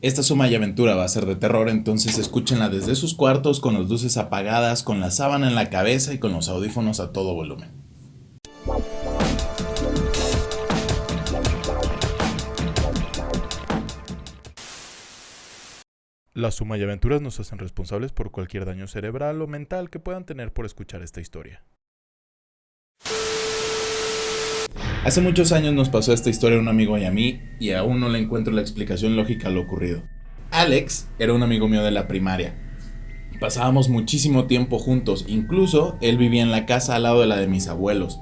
Esta suma y aventura va a ser de terror, entonces escúchenla desde sus cuartos, con las luces apagadas, con la sábana en la cabeza y con los audífonos a todo volumen. Las Suma y Aventuras nos hacen responsables por cualquier daño cerebral o mental que puedan tener por escuchar esta historia. Hace muchos años nos pasó esta historia a un amigo y a mí, y aún no le encuentro la explicación lógica a lo ocurrido. Alex era un amigo mío de la primaria. Pasábamos muchísimo tiempo juntos, incluso él vivía en la casa al lado de la de mis abuelos.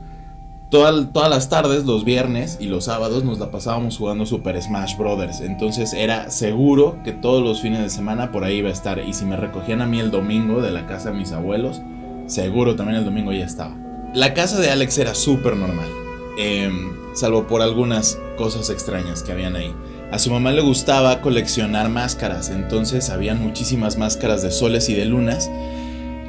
Todas las tardes, los viernes y los sábados nos la pasábamos jugando Super Smash Brothers. Entonces era seguro que todos los fines de semana por ahí iba a estar. Y si me recogían a mí el domingo de la casa de mis abuelos, seguro también el domingo ya estaba. La casa de Alex era súper normal, salvo por algunas cosas extrañas que habían ahí. A su mamá le gustaba coleccionar máscaras, entonces habían muchísimas máscaras de soles y de lunas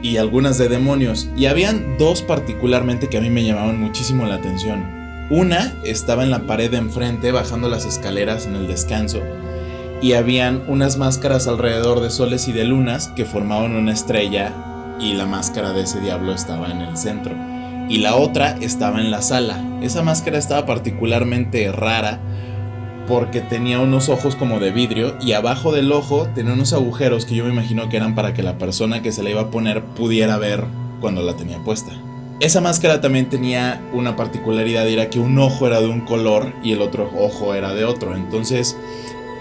y algunas de demonios, y habían dos particularmente que a mí me llamaban muchísimo la atención. Una estaba en la pared de enfrente bajando las escaleras en el descanso, y habían unas máscaras alrededor de soles y de lunas que formaban una estrella, y la máscara de ese diablo estaba en el centro, y la otra estaba en la sala. Esa máscara estaba particularmente rara porque tenía unos ojos como de vidrio y abajo del ojo tenía unos agujeros que yo me imagino que eran para que la persona que se la iba a poner pudiera ver cuando la tenía puesta. Esa máscara también tenía una particularidad, era que un ojo era de un color y el otro ojo era de otro. Entonces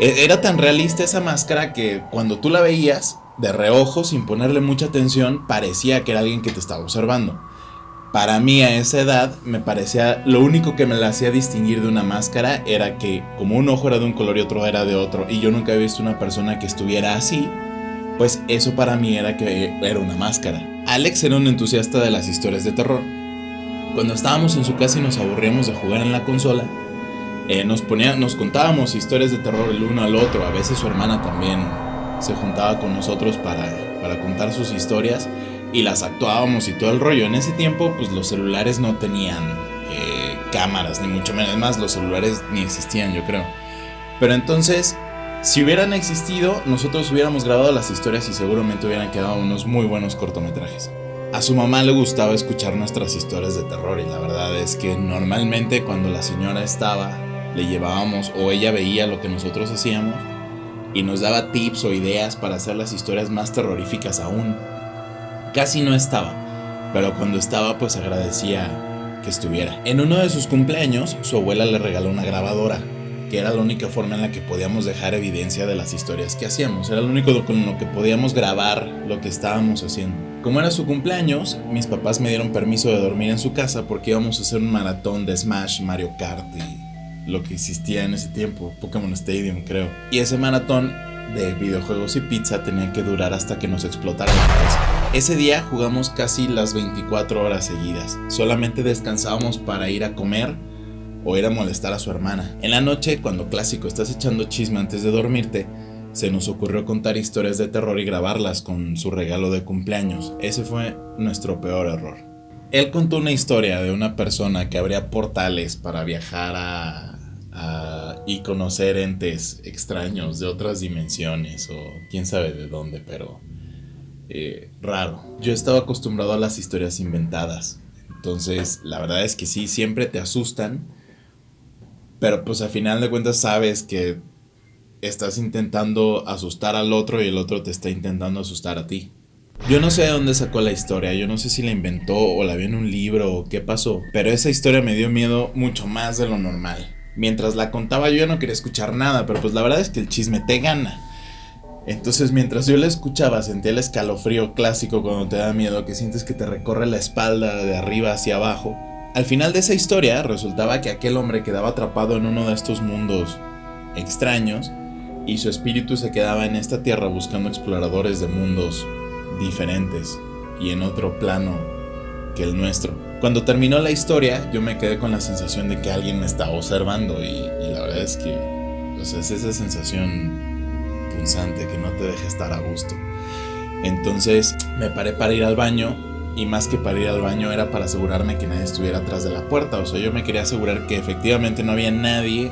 era tan realista esa máscara que cuando tú la veías de reojo sin ponerle mucha atención parecía que era alguien que te estaba observando. Para mí a esa edad me parecía, lo único que me la hacía distinguir de una máscara era que como un ojo era de un color y otro era de otro, y yo nunca había visto una persona que estuviera así, pues eso para mí era que era una máscara. Alex era un entusiasta de las historias de terror. Cuando estábamos en su casa y nos aburríamos de jugar en la consola, nos contábamos historias de terror el uno al otro. A veces su hermana también se juntaba con nosotros para contar sus historias y las actuábamos y todo el rollo. En ese tiempo pues los celulares no tenían cámaras, ni mucho menos. Además los celulares ni existían, yo creo. Pero entonces, si hubieran existido, nosotros hubiéramos grabado las historias y seguramente hubieran quedado unos muy buenos cortometrajes. A su mamá le gustaba escuchar nuestras historias de terror, y la verdad es que normalmente cuando la señora estaba, le llevábamos, o ella veía lo que nosotros hacíamos y nos daba tips o ideas para hacer las historias más terroríficas aún. Casi no estaba, pero cuando estaba pues agradecía que estuviera. En uno de sus cumpleaños, su abuela le regaló una grabadora, que era la única forma en la que podíamos dejar evidencia de las historias que hacíamos. Era lo único con lo que podíamos grabar lo que estábamos haciendo. Como era su cumpleaños, mis papás me dieron permiso de dormir en su casa porque íbamos a hacer un maratón de Smash, Mario Kart y lo que existía en ese tiempo, Pokémon Stadium creo. Y ese maratón de videojuegos y pizza tenía que durar hasta que nos explotara la cabeza. Ese día jugamos casi las 24 horas seguidas. Solamente descansábamos para ir a comer o ir a molestar a su hermana. En la noche, cuando clásico estás echando chisme antes de dormirte, se nos ocurrió contar historias de terror y grabarlas con su regalo de cumpleaños. Ese fue nuestro peor error. Él contó una historia de una persona que abría portales para viajar y conocer entes extraños de otras dimensiones o quién sabe de dónde, pero raro. Yo estaba acostumbrado a las historias inventadas, entonces la verdad es que sí, siempre te asustan, pero pues al final de cuentas sabes que estás intentando asustar al otro y el otro te está intentando asustar a ti. Yo no sé de dónde sacó la historia, yo no sé si la inventó o la vio en un libro o qué pasó, pero esa historia me dio miedo mucho más de lo normal. Mientras la contaba yo ya no quería escuchar nada, pero pues la verdad es que el chisme te gana. Entonces mientras yo la escuchaba sentía el escalofrío clásico cuando te da miedo, que sientes que te recorre la espalda de arriba hacia abajo. Al final de esa historia resultaba que aquel hombre quedaba atrapado en uno de estos mundos extraños y su espíritu se quedaba en esta tierra buscando exploradores de mundos diferentes y en otro plano que el nuestro. Cuando terminó la historia yo me quedé con la sensación de que alguien me estaba observando y la verdad es que es esa sensación punzante que no te deja estar a gusto. Entonces me paré para ir al baño, y más que para ir al baño era para asegurarme que nadie estuviera atrás de la puerta. O sea, yo me quería asegurar que efectivamente no había nadie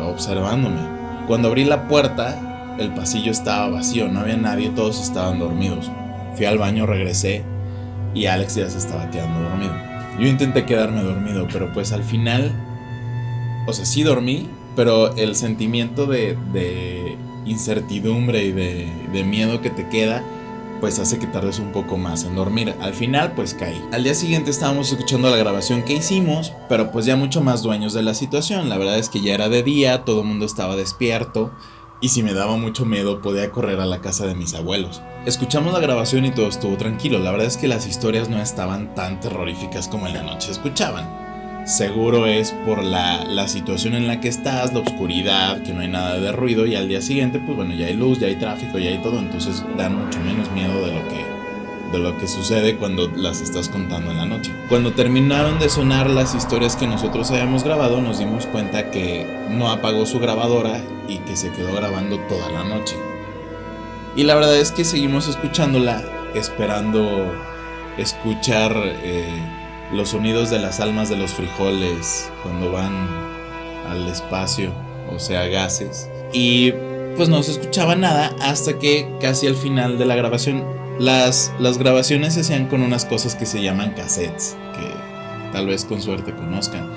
observándome. Cuando abrí la puerta, el pasillo estaba vacío, no había nadie, todos estaban dormidos. Fui al baño, regresé y Alex ya se estaba quedando dormido. Yo intenté quedarme dormido, pero pues al final, o sea, sí dormí, pero el sentimiento de incertidumbre y de miedo que te queda, pues hace que tardes un poco más en dormir. Al final, pues caí. Al día siguiente estábamos escuchando la grabación que hicimos, pero pues ya mucho más dueños de la situación. La verdad es que ya era de día, todo el mundo estaba despierto, y si me daba mucho miedo podía correr a la casa de mis abuelos. Escuchamos la grabación y todo estuvo tranquilo. La verdad es que las historias no estaban tan terroríficas como en la noche se escuchaban. Seguro es por la situación en la que estás, la oscuridad, que no hay nada de ruido, y al día siguiente pues bueno, ya hay luz, ya hay tráfico, ya hay todo, entonces dan mucho menos miedo de lo que sucede cuando las estás contando en la noche. Cuando terminaron de sonar las historias que nosotros habíamos grabado, nos dimos cuenta que no apagó su grabadora y que se quedó grabando toda la noche. Y la verdad es que seguimos escuchándola, esperando escuchar los sonidos de las almas de los frijoles cuando van al espacio, o sea, gases. Y pues no se escuchaba nada hasta que casi al final de la grabación, las grabaciones se hacían con unas cosas que se llaman cassettes, que tal vez con suerte conozcan.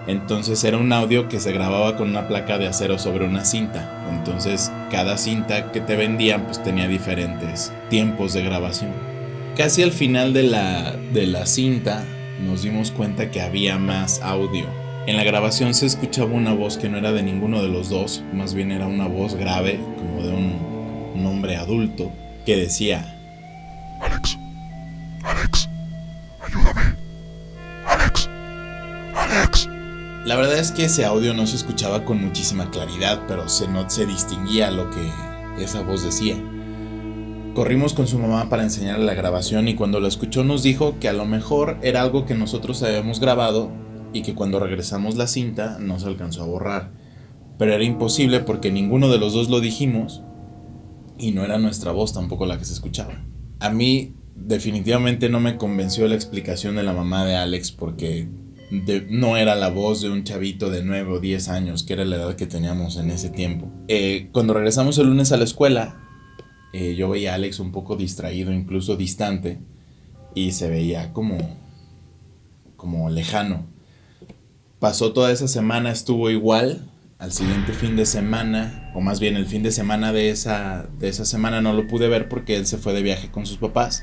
Entonces era un audio que se grababa con una placa de acero sobre una cinta. Entonces cada cinta que te vendían pues tenía diferentes tiempos de grabación. Casi al final de la cinta nos dimos cuenta que había más audio. En la grabación se escuchaba una voz que no era de ninguno de los dos, más bien era una voz grave, como de un hombre adulto, que decía: Alex, Alex, ayúdame, Alex, Alex. La verdad es que ese audio no se escuchaba con muchísima claridad, pero se distinguía lo que esa voz decía. Corrimos con su mamá para enseñarle la grabación y cuando la escuchó nos dijo que a lo mejor era algo que nosotros habíamos grabado y que cuando regresamos la cinta no se alcanzó a borrar. Pero era imposible porque ninguno de los dos lo dijimos y no era nuestra voz tampoco la que se escuchaba. A mí definitivamente no me convenció la explicación de la mamá de Alex porque no era la voz de un chavito de 9 o 10 años, que era la edad que teníamos en ese tiempo. Cuando regresamos el lunes a la escuela, yo veía a Alex un poco distraído, incluso distante, y se veía como lejano. Pasó toda esa semana, estuvo igual. Al siguiente fin de semana, o más bien el fin de semana de esa semana no lo pude ver porque él se fue de viaje con sus papás.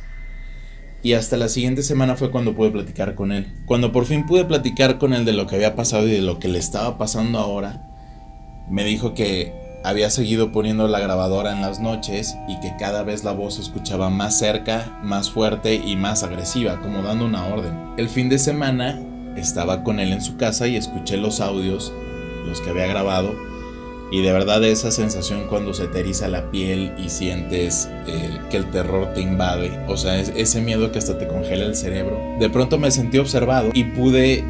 Y hasta la siguiente semana fue cuando pude platicar con él. Cuando por fin pude platicar con él de lo que había pasado y de lo que le estaba pasando ahora, me dijo que había seguido poniendo la grabadora en las noches y que cada vez la voz se escuchaba más cerca, más fuerte y más agresiva, como dando una orden. El fin de semana estaba con él en su casa y escuché los audios, los que había grabado, y de verdad esa sensación cuando se te eriza la piel y sientes que el terror te invade, o sea, es ese miedo que hasta te congela el cerebro. De pronto me sentí observado y pude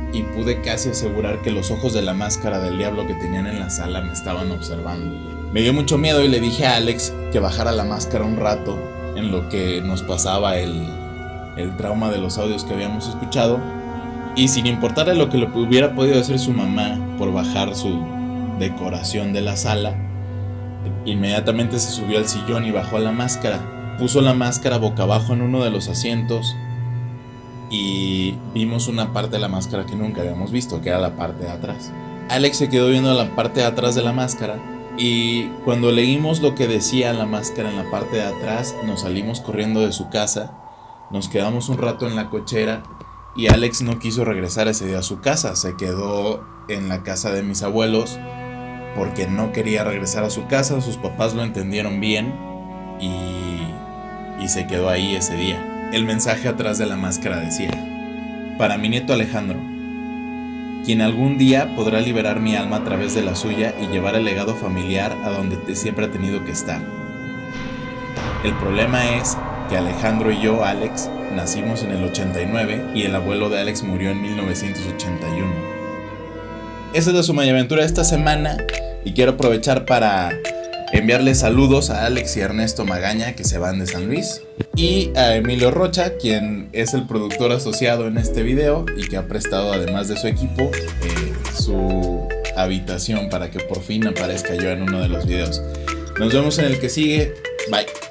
casi asegurar que los ojos de la máscara del diablo que tenían en la sala me estaban observando. Me dio mucho miedo y le dije a Alex que bajara la máscara un rato en lo que nos pasaba el trauma de los audios que habíamos escuchado, y sin importarle lo que le hubiera podido hacer su mamá por bajar su decoración de la sala, inmediatamente se subió al sillón y bajó la máscara. Puso la máscara boca abajo en uno de los asientos y vimos una parte de la máscara que nunca habíamos visto, que era la parte de atrás. Alex se quedó viendo la parte de atrás de la máscara y cuando leímos lo que decía la máscara en la parte de atrás, nos salimos corriendo de su casa, nos quedamos un rato en la cochera y Alex no quiso regresar ese día a su casa, se quedó en la casa de mis abuelos porque no quería regresar a su casa. Sus papás lo entendieron bien y se quedó ahí ese día. El mensaje atrás de la máscara decía: para mi nieto Alejandro, quien algún día podrá liberar mi alma a través de la suya y llevar el legado familiar a donde siempre ha tenido que estar. El problema es que Alejandro y yo, Alex, nacimos en el 89 y el abuelo de Alex murió en 1981. Esa es la Suma y Aventura de esta semana y quiero aprovechar para enviarles saludos a Alex y Ernesto Magaña, que se van de San Luis, y a Emilio Rocha, quien es el productor asociado en este video y que ha prestado, además de su equipo, su habitación para que por fin aparezca yo en uno de los videos. Nos vemos en el que sigue. Bye.